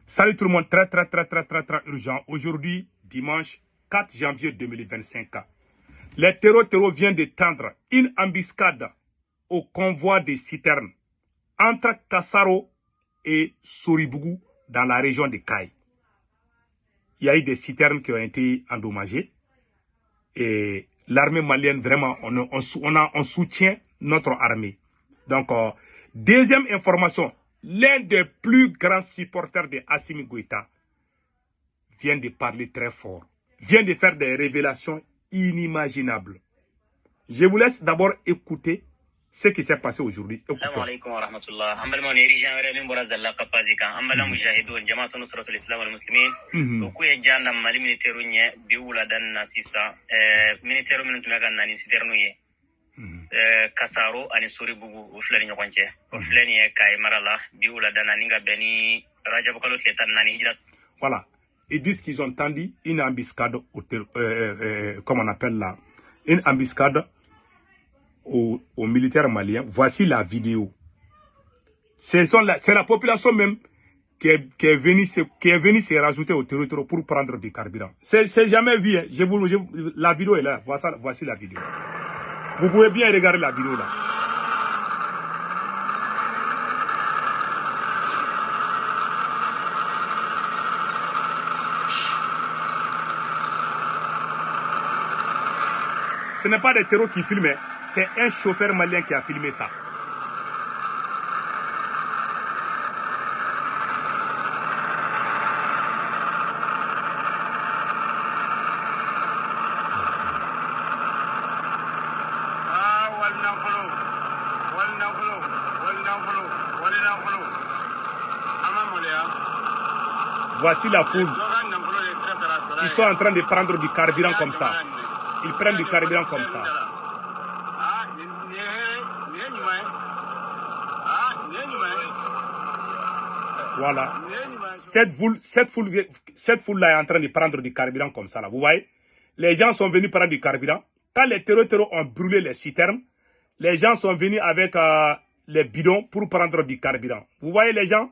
Salut tout le monde, très urgent. Aujourd'hui, dimanche 4 janvier 2025. Les terreaux viennent de tendre une embuscade au convoi des citernes entre Kassaro et Soribougou dans la région de Kaye. Il y a eu des citernes qui ont été endommagées et l'armée malienne, vraiment, on soutient notre armée. Donc, deuxième information, l'un des plus grands supporters de Assimi Goïta vient de parler très fort, vient de faire des révélations inimaginables. Je vous laisse d'abord écouter ce qui s'est passé aujourd'hui. Assalamu alaikum wa rahmatullah. Ambal moni rijan wala min boraz Allah kapazika. Ambal mujahidun jama'atu nusratul islam wal muslimin. Ko ye janda mali militaire nye bi wula dan nasisa militaire min tumaga nani siternu ye. Kasaro ani Soribougou o flani nyokonche. O flani e kay marala bi wula dan ninga beni Rajab kalot letan nani hijrat. Voilà. Ils disent qu'ils ont tendu une embuscade comme on appelle là, une embuscade aux militaires maliens. Voici la vidéo. C'est la population même qui est venue se rajouter au territoire pour prendre du carburant. C'est jamais vu. Hein. La vidéo est là. Voici la vidéo. Vous pouvez bien regarder la vidéo là. Ce n'est pas des terreaux qui filment, c'est un chauffeur malien qui a filmé ça. Voici la foule. Ils sont en train de prendre du carburant comme ça. Ils prennent du carburant comme ça. Voilà. Cette foule-là est en train de prendre du carburant comme ça. Là. Vous voyez? Les gens sont venus prendre du carburant. Quand les terreaux ont brûlé les citernes, les gens sont venus avec les bidons pour prendre du carburant. Vous voyez les gens?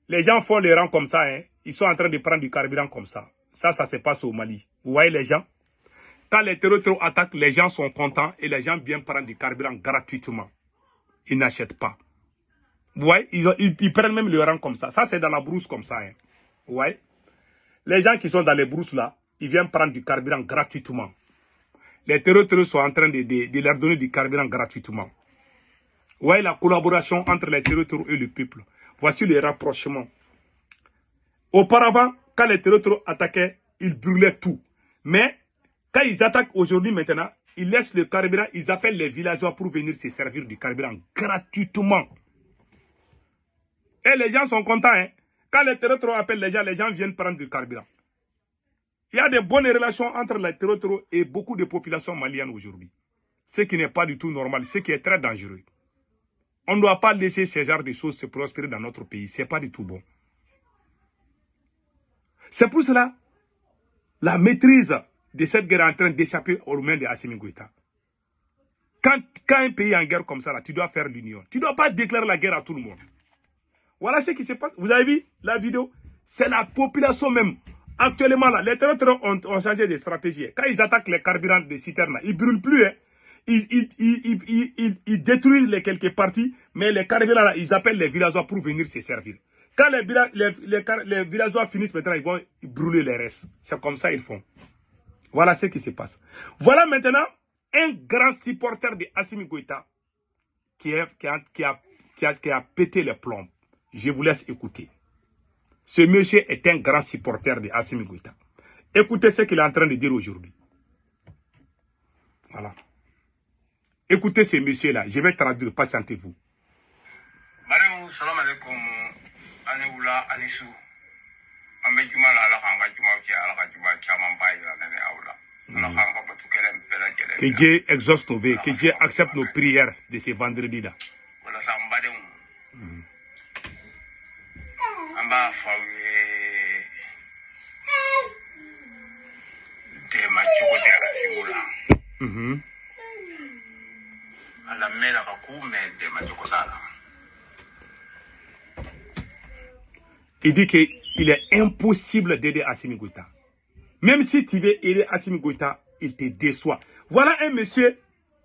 Les gens font les rangs comme ça. Hein. Ils sont en train de prendre du carburant comme ça. Ça se passe au Mali. Vous voyez les gens? Quand les terreaux attaquent, les gens sont contents et les gens viennent prendre du carburant gratuitement. Ils n'achètent pas. Vous voyez, ils prennent même le rang comme ça. Ça, c'est dans la brousse comme ça. Hein. Vous voyez? Les gens qui sont dans les brousses là, ils viennent prendre du carburant gratuitement. Les terreaux sont en train de leur donner du carburant gratuitement. Vous voyez la collaboration entre les terreaux et le peuple. Voici le rapprochement. Auparavant, quand les terreaux attaquaient, ils brûlaient tout. Mais quand ils attaquent aujourd'hui maintenant, ils laissent le carburant, ils appellent les villageois pour venir se servir du carburant gratuitement. Et les gens sont contents. Hein? Quand les terreaux appellent les gens viennent prendre du carburant. Il y a de bonnes relations entre les terreaux et beaucoup de populations maliennes aujourd'hui. Ce qui n'est pas du tout normal, ce qui est très dangereux. On ne doit pas laisser ce genre de choses se prospérer dans notre pays. Ce n'est pas du tout bon. C'est pour cela, la maîtrise de cette guerre est en train d'échapper aux mains de Assimi Goïta. Quand un pays est en guerre comme ça, là, tu dois faire l'union. Tu ne dois pas déclarer la guerre à tout le monde. Voilà ce qui se passe. Vous avez vu la vidéo? C'est la population même. Actuellement, là, les terroristes ont changé de stratégie. Quand ils attaquent les carburants des citernes, ils ne brûlent plus. Hein. Ils détruisent les quelques parties, mais les carburants, là, ils appellent les villageois pour venir se servir. Quand les villageois finissent maintenant, ils vont brûler les restes. C'est comme ça qu'ils font. Voilà ce qui se passe. Voilà maintenant un grand supporter de Assimi Goïta qui a pété les plombs. Je vous laisse écouter. Ce monsieur est un grand supporter de Assimi Goïta. Écoutez ce qu'il est en train de dire aujourd'hui. Voilà. Écoutez ce monsieur-là. Je vais traduire. Patientez-vous. Madame, salam alaikum. Aneoula, Anisou. Que Dieu exauce nos vœux, que Dieu accepte nos prières de ce vendredi-là. Il dit qu'il est impossible d'aider Assimi Goïta. Même si tu veux aider Assimi Goïta, il te déçoit. Voilà un monsieur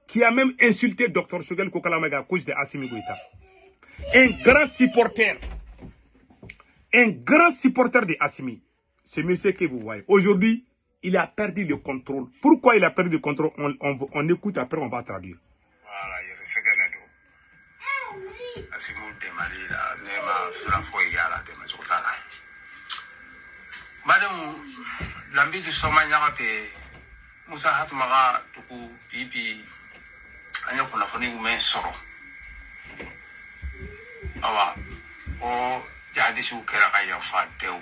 qui a même insulté Dr Choguel Kokalamaga à cause de Assimi Goïta. Un grand supporter de Assimi. Ce monsieur que vous voyez. Aujourd'hui, il a perdu le contrôle. Pourquoi il a perdu le contrôle? On écoute, après on va traduire. Voilà, il y a Assimi Demali, Nema, Surafoyala, Demasotala. Madame, l'ambi du Somanyate, Moussa Hatmaga, Tuku, Bibi, Anyakuna Foni, men Soro. Awa, o Yadisu Kerakaya Fateu.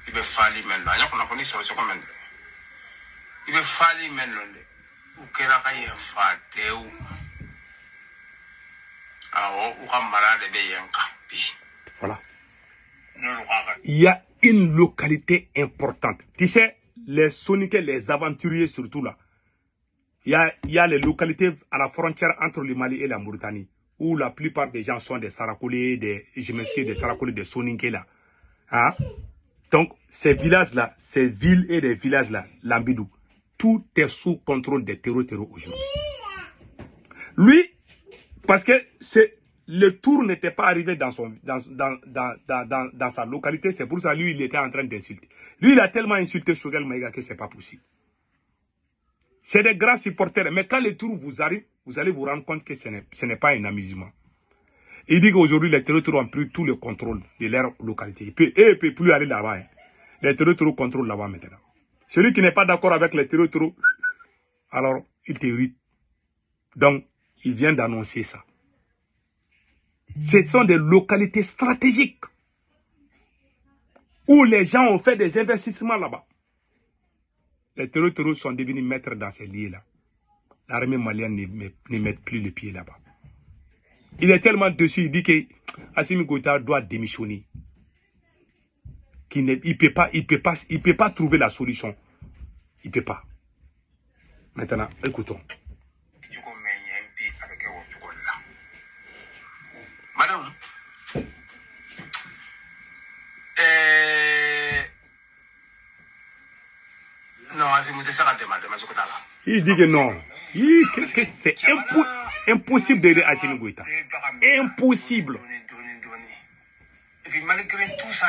Il be fali men la yakuna foni so so komende il be fali men londe u kera ka ye fateu awo u ka malade be yanka bi voilà. Il y a une localité importante. Tu sais, les Soniques, les aventuriers surtout là, il y a les localités à la frontière entre le Mali et la Mauritanie où la plupart des gens sont des Sarakolés, des Sarakolés, des Soniques là. Hein? Donc, ces villages-là, ces villes et des villages-là, Lambidou, tout est sous contrôle des terreaux aujourd'hui. Lui, parce que le tour n'était pas arrivé dans sa localité, c'est pour ça lui, il était en train d'insulter. Lui, il a tellement insulté Choguel Maïga que ce n'est pas possible. C'est des grands supporters, mais quand le tour vous arrive, vous allez vous rendre compte que ce n'est pas un amusement. Il dit qu'aujourd'hui, les terroristes ont pris tout le contrôle de leur localité. Il ne peut plus aller là-bas. Hein. Les terroristes contrôlent là-bas maintenant. Celui qui n'est pas d'accord avec les terroristes, alors il t'irrite. Donc, il vient d'annoncer ça. Ce sont des localités stratégiques où les gens ont fait des investissements là-bas. Les terroristes sont devenus maîtres dans ces lieux-là. L'armée malienne ne met plus le pied là-bas. Il est tellement dessus, il dit que Assimi Goïta doit démissionner. Il ne peut pas trouver la solution. Il ne peut pas. Maintenant, écoutons. Madame, non, Assimi Goïta il dit que non. Que c'est impossible d'aider Assimi Goïta. Impossible. Et puis malgré tout ça,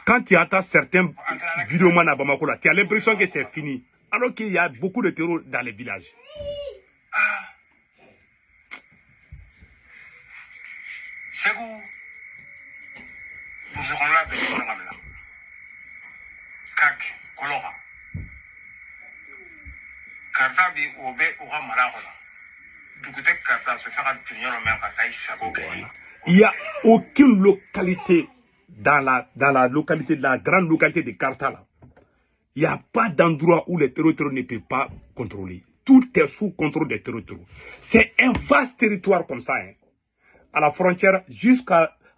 quand tu entends certains vidéomans à Bamako, tu as l'impression que c'est fini. Alors qu'il y a beaucoup de terror dans les villages. C'est où nous serons là, Kak, Kolora. Kartabi, Obe, Oura Marahola. Il n'y a aucune localité dans la localité, la grande localité de Karta là. Il n'y a pas d'endroit où les terroristes ne peuvent pas contrôler. Tout est sous contrôle des terroristes. C'est un vaste territoire comme ça. Hein. À la frontière,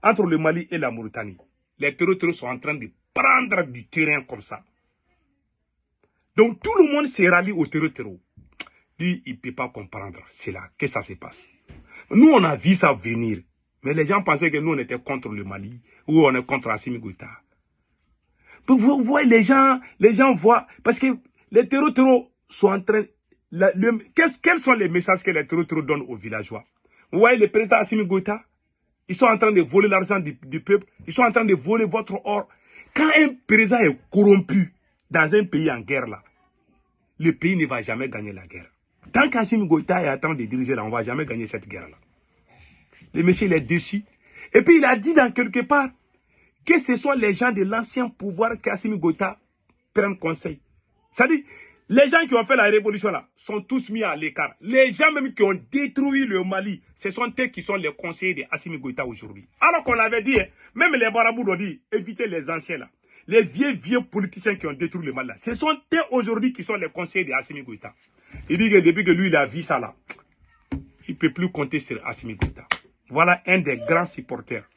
entre le Mali et la Mauritanie. Les terroristes sont en train de prendre du terrain comme ça. Donc tout le monde se rallie au terroristes. Lui, il ne peut pas comprendre cela, que ça se passe. Nous, on a vu ça venir. Mais les gens pensaient que nous, on était contre le Mali, ou on est contre Assimi Goïta. Vous voyez, les gens voient, parce que les terroristes sont en train... Quels sont les messages que les terroristes donnent aux villageois? Vous voyez, le président Assimi Goïta, ils sont en train de voler l'argent du peuple, ils sont en train de voler votre or. Quand un président est corrompu dans un pays en guerre, là, le pays ne va jamais gagner la guerre. Tant qu'Assimi Goïta est en train de diriger là, on ne va jamais gagner cette guerre-là. Le monsieur, il est déçu. Et puis, il a dit dans quelque part que ce sont les gens de l'ancien pouvoir qu'Assimi Goïta prennent conseil. C'est-à-dire, les gens qui ont fait la révolution là sont tous mis à l'écart. Les gens même qui ont détruit le Mali, ce sont eux qui sont les conseillers d'Assimi Goïta aujourd'hui. Alors qu'on avait dit, même les Barabous ont dit, évitez les anciens là. Les vieux politiciens qui ont détruit le Mali là, ce sont eux aujourd'hui qui sont les conseillers d'Assimi Goïta. Il dit que depuis que lui, il a vu ça là, il ne peut plus compter sur Assimi Goïta. Voilà un des grands supporters.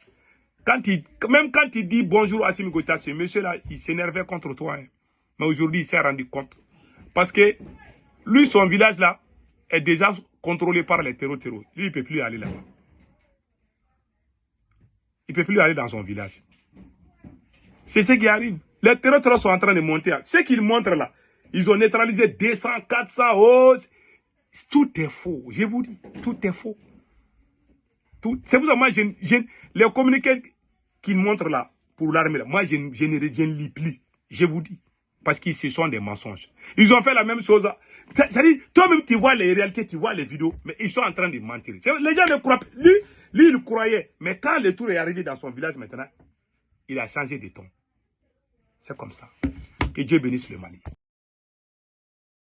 Même quand il dit bonjour à Assimi Goïta, ce monsieur-là, il s'énervait contre toi. Hein. Mais aujourd'hui, il s'est rendu compte. Parce que lui, son village là, est déjà contrôlé par les terreaux. Lui, il ne peut plus aller là-bas. Il ne peut plus aller dans son village. C'est ce qui arrive. Les terreaux sont en train de monter. Ce qu'ils montrent là, ils ont neutralisé 200, 400, oh, tout est faux. Je vous dis, tout est faux. C'est pour ça que moi, les communiqués qu'ils montrent là, pour l'armée, moi, je ne lis plus. Je vous dis. Parce que ce sont des mensonges. Ils ont fait la même chose. C'est-à-dire, toi-même, tu vois les réalités, tu vois les vidéos, mais ils sont en train de mentir. Les gens ne croient pas. Lui, il croyait. Mais quand le tour est arrivé dans son village maintenant, il a changé de ton. C'est comme ça. Que Dieu bénisse le Mali.